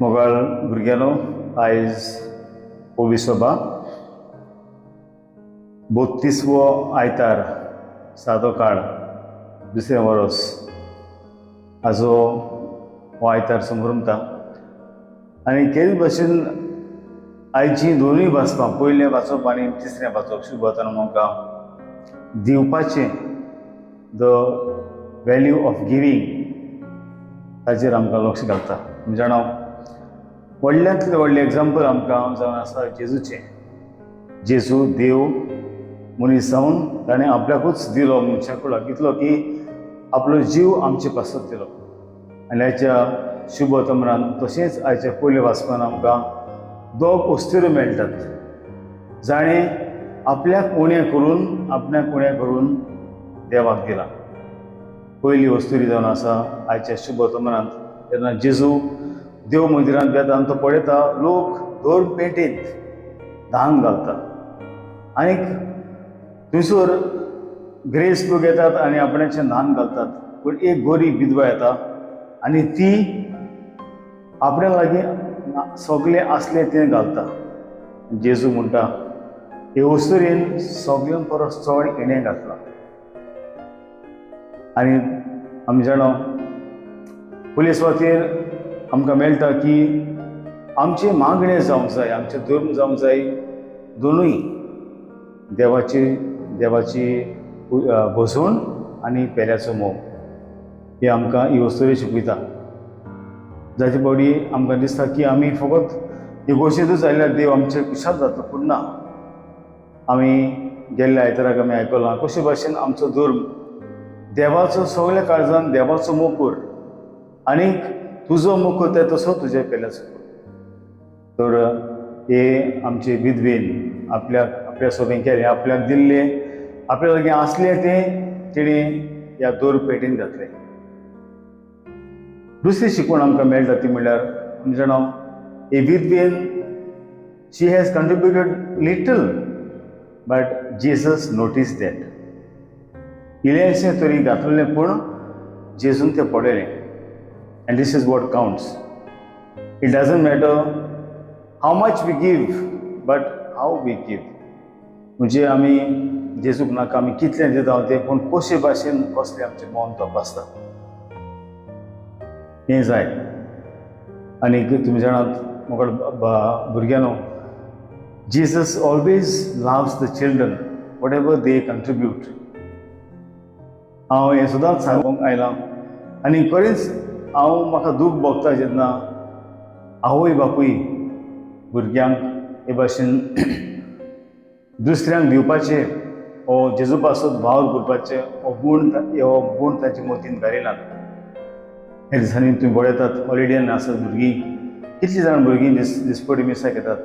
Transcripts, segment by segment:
मोगाळ भुरग्यांनो, आयज 24 32वो आयतार सादो काळ दुसरें वरोस हाजो हो आयतार समोर उरता आनी तेच भशेन आयची दोनूय वाचपां, पयलें वाचप आनी तिसरें वाचप शुभ वतना आमकां दिवपाचें द वॅल्यू ऑफ गिवींग ताचेर आमकां लक्ष घालता. जाणा व्हडल्यांतलें व्हडलें एग्जाम्पल आमकां जावन आसा जेजूचें. जेजू देव मनीस जावन ताणें आपल्याकूच दिलो मनशाक इतलो की आपलो जीव आमचे पासत दिलो. आनी आयच्या शुभ वर्तमानांत तशेंच आयच्या पयले वाचपान आमकां दोग वस्तुऱ्यो मेळटात. जाणें आपल्याक उणें करून देवाक दिला. पयली वस्तुरी जावन आसा आयच्या शुभ वर्तमानांत जेन्ना जेजू देव मंदिरांत येता आनी तो पळयता लोक दोर पेटींत दान घालता आनीक थंयसर ग्रेस लोक येतात आनी आपणाचें दान घालतात. पूण एक गोरी विधवा येता आनी ती आपल्या लागीं सगळें आसलें तें घालता. जेजू म्हणटा हे वस्तुरीन सगळ्यां परस चड इणें घातलां. आनी आमी जाणो पयले सुवातेर आमकां मेळटा की आमचे मागणें जावंक जाय, आमचे धर्म जावंक जाय, दोनूय देवाची भोसवण आनी पेल्याचो मोग हे आमकां ही वस्तुरी शिकयता. जाचे पडी आमकां दिसता की आमी फकत ही गोश्टीतूच आयल्यार देव आमचे खुशाल जाता, पूण ना. आमी गेल्ल्या आयताराक आमी आयकलां कशे भाशेन आमचो धर्म देवाचो सगळ्या काळजान देवाचो मोग कर आनीक तुजो मोग करता तसो तुज्या पेल्याचो कर. तर हे आमचे विधवेन आपल्या सोबीन केलें, आपल्याक दिल्लें, आपल्या लागीं आसलें तें तिणें ह्या दोर पेटीन घातलें. दुसरी शिकवण आमकां मेळटा ती म्हणल्यार आमी जाणा हे विधवेन she has contributed little but Jesus notice that. इल्लेशें तरी घातलेलें पूण जेजून तें पळयलें. And this is what counts. It doesn't matter how much we give, but how we give. म्हणजे आमी जेजूक नाका आमी कितलें दिता तें, पूण कशे भाशेन कसलें आमचें मन तपासता हें जाय. आनी तुमी जाणात म्हाका भुरग्यांनो, Jesus always loves the children, whatever they contribute. हांव हें सदांच सांगूंक आयलां आनी खरेंच म्हाका दूख भोगता जेन्ना आवय बापूय भुरग्यांक हे भाशेन दुसऱ्यांक दिवपाचे हो जेजू पासत भाव करपाचे हो गूण तांचे मतीन घालिनात. हे दिसांनी तुमी पळयतात हॉलिडेन आसत भुरगीं, कितलीं जाण भुरगीं दिसपटी मिसाक येतात.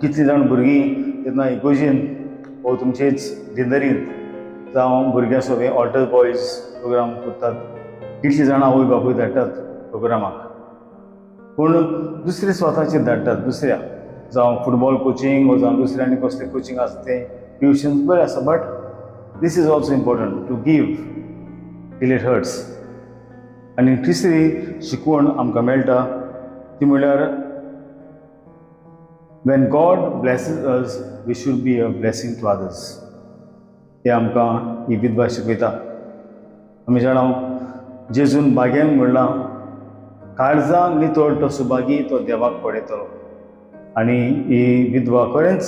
कितलीं जाण भुरगीं जेन्ना इगोजेन वो तुमचेच डिनरींत जावं भुरग्यां सगळे ऑल्टर बॉयज प्रोग्राम करतात. कितलीं जाणां आवय बापूय धाडटात प्रोग्रामाक, पूण दुसरे स्वताचेर धाडटात दुसऱ्या, जावं फुटबॉल कोचिंग वा जावं दुसऱ्या आनी कसलें कोचिंग आसा तें ट्युशन्स बरें आसा. But this is also important to give till it hurts. आनी तिसरी शिकवण आमकां मेळटा ती म्हणल्यार when God blesses us, we should be a blessing to others. हे आमकां ही विधवा शिकयता. आमी जाणा जेजून बागेन म्हणलां काळजां नितळ तो सुबागी तो देवाक पळयतलो. आनी ही विधवा खरेंच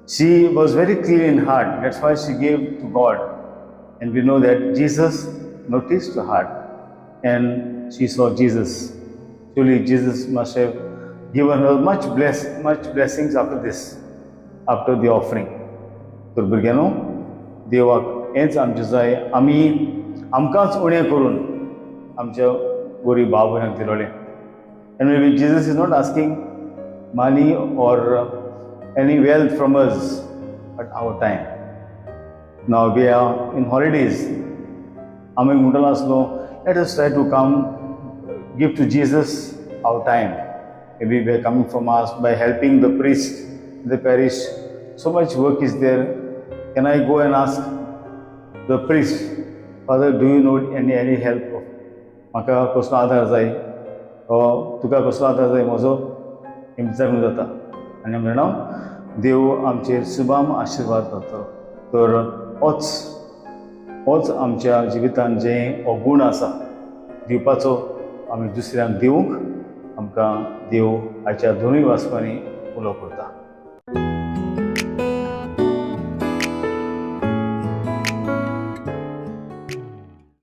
she was very clean in heart. That's why she gave to God and we know that Jesus noticed her heart and she saw Jesus. Surely Jesus must have given her much blessings after this, after the offering. तर भुरग्यांनो, देवाक हेंच आमचें जाय. आमकांच उणें करून आमच्या गोरी भाव भयणांक दिलोलें. And may be Jesus is not asking money or any wealth from us, but our time. Now we are in holidays. आमी म्हणटलो आसलो let us try to come give to Jesus our time. Maybe we are coming from us by helping the priest in the parish. So much work is there. Can I go and ask the priest, Father, do you need any help? म्हाका कसलो आदार जाय. हो तुका कसलो आतां जाय म्हजो इंतजार करूं जाता आनी म्हणून देव आमचेर सुबाम आशिर्वाद करतलो. तर होच आमच्या जिवितांत जे हो गूण आसा दिवपाचो आमी दुसऱ्यांक दिवंक आमकां देव आयच्या दोनूय वासपांनी उलो करता.